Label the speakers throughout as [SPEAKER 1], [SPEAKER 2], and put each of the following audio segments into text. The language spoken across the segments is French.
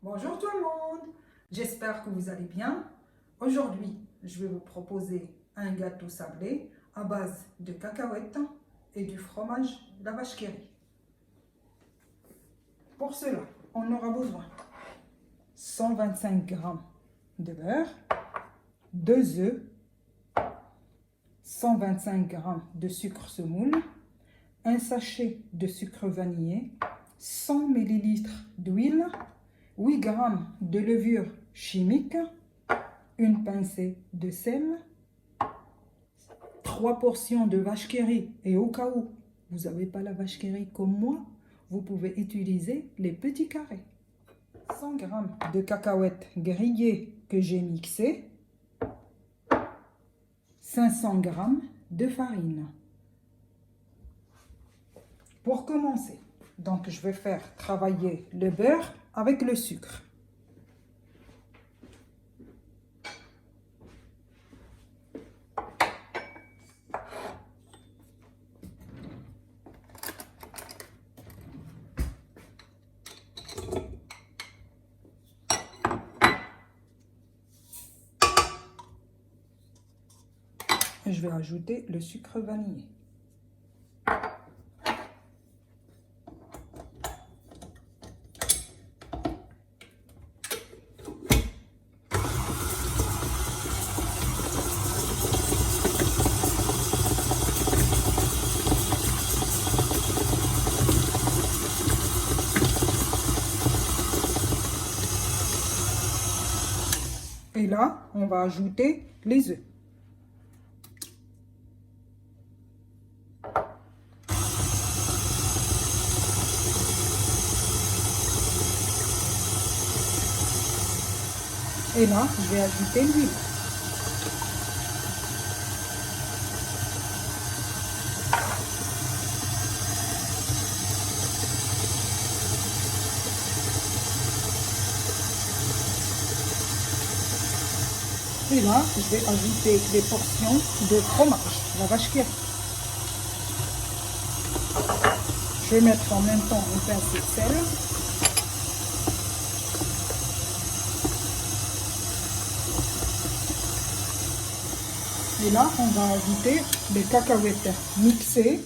[SPEAKER 1] Bonjour tout le monde, j'espère que vous allez bien. Aujourd'hui, je vais vous proposer un gâteau sablé à base de cacahuètes et du fromage de la vache qui rit. Pour cela, on aura besoin 125 g de beurre, 2 œufs, 125 g de sucre semoule, un sachet de sucre vanillé, 100 ml d'huile, 8 g de levure chimique, une pincée de sel, 3 portions de vache qui rit, et au cas où vous n'avez pas la vache qui rit comme moi, vous pouvez utiliser les petits carrés. 100 g de cacahuètes grillées que j'ai mixées, 500 g de farine. Pour commencer, donc je vais faire travailler le beurre avec le sucre. Et je vais ajouter le sucre vanillé. Et là, on va ajouter les œufs. Et là, je vais ajouter l'huile. Et là, je vais ajouter les portions de fromage, la vache qui rit. Je vais mettre en même temps une pincée de sel. Et là, on va ajouter les cacahuètes mixées.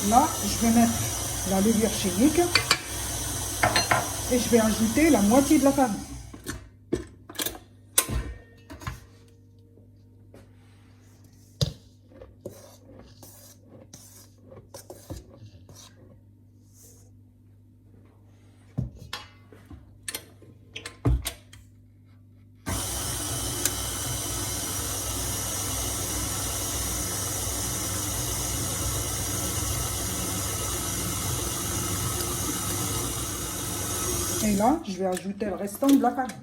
[SPEAKER 1] Là, je vais mettre la levure chimique et je vais ajouter la moitié de la farine. Et là, je vais ajouter le restant de la farine.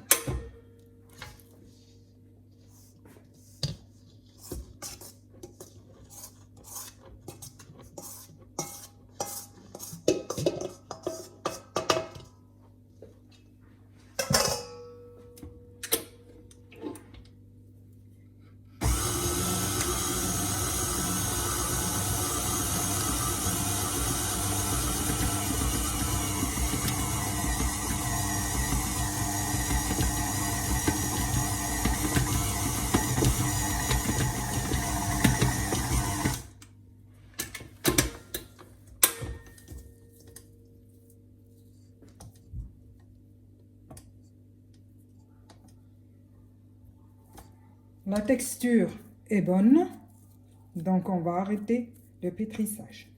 [SPEAKER 1] La texture est bonne, donc on va arrêter le pétrissage.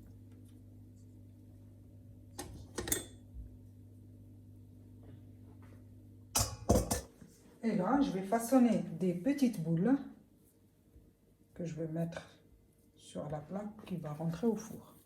[SPEAKER 1] Et là, je vais façonner des petites boules que je vais mettre sur la plaque qui va rentrer au four.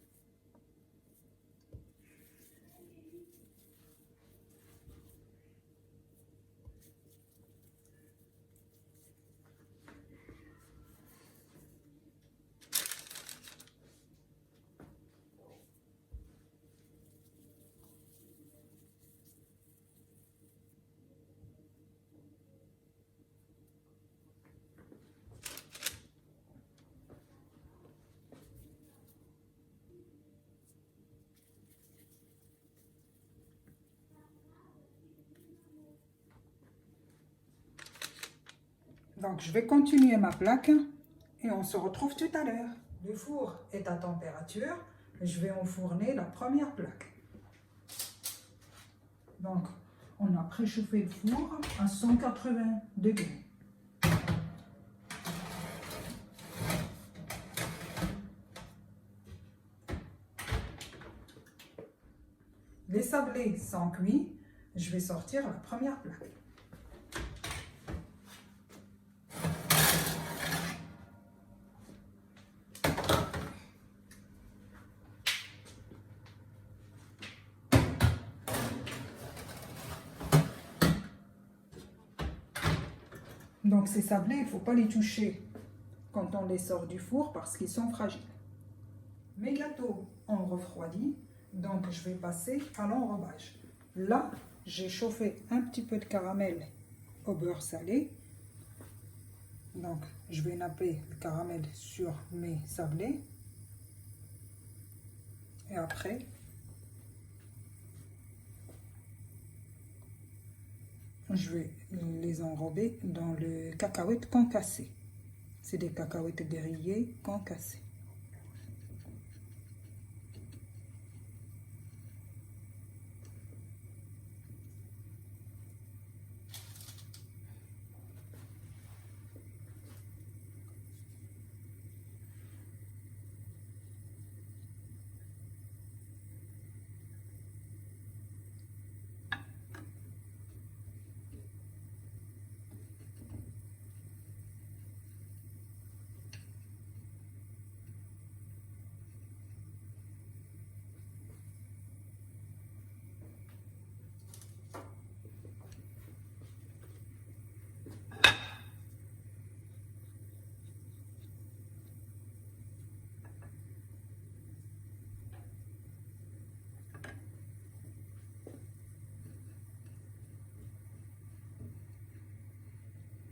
[SPEAKER 1] Donc, je vais continuer ma plaque et on se retrouve tout à l'heure. Le four est à température. Je vais enfourner la première plaque. Donc, on a préchauffé le four à 180 degrés. Les sablés sont cuits. Je vais sortir la première plaque. Donc ces sablés, il ne faut pas les toucher quand on les sort du four parce qu'ils sont fragiles. Mes gâteaux ont refroidi, donc je vais passer à l'enrobage. Là, j'ai chauffé un petit peu de caramel au beurre salé. Donc je vais napper le caramel sur mes sablés. Et après, je vais les enrober dans le cacahuète concassé. C'est des cacahuètes grillées concassées.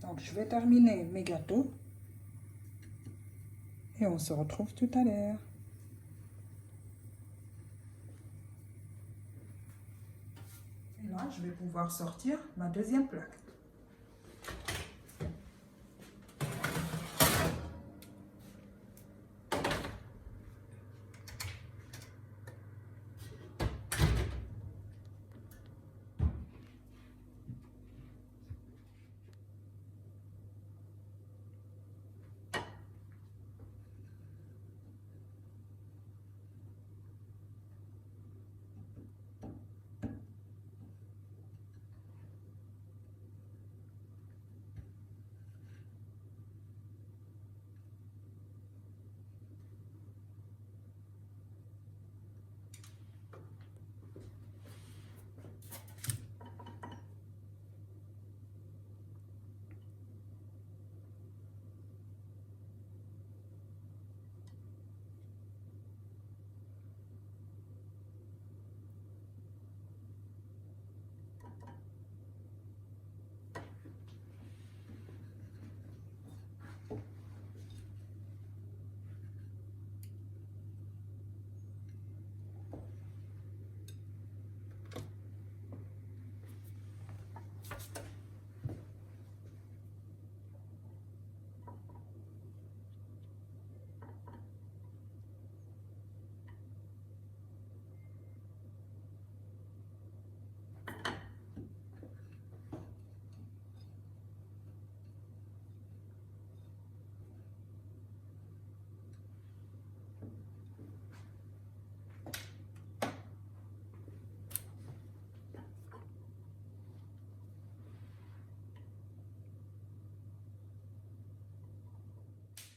[SPEAKER 1] Donc je vais terminer mes gâteaux et on se retrouve tout à l'heure. Et là, je vais pouvoir sortir ma deuxième plaque.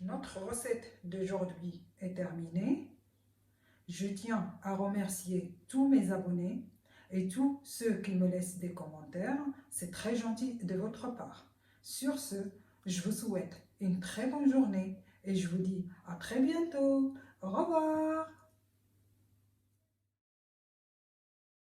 [SPEAKER 1] Notre recette d'aujourd'hui est terminée. Je tiens à remercier tous mes abonnés et tous ceux qui me laissent des commentaires. C'est très gentil de votre part. Sur ce, je vous souhaite une très bonne journée et je vous dis à très bientôt. Au revoir.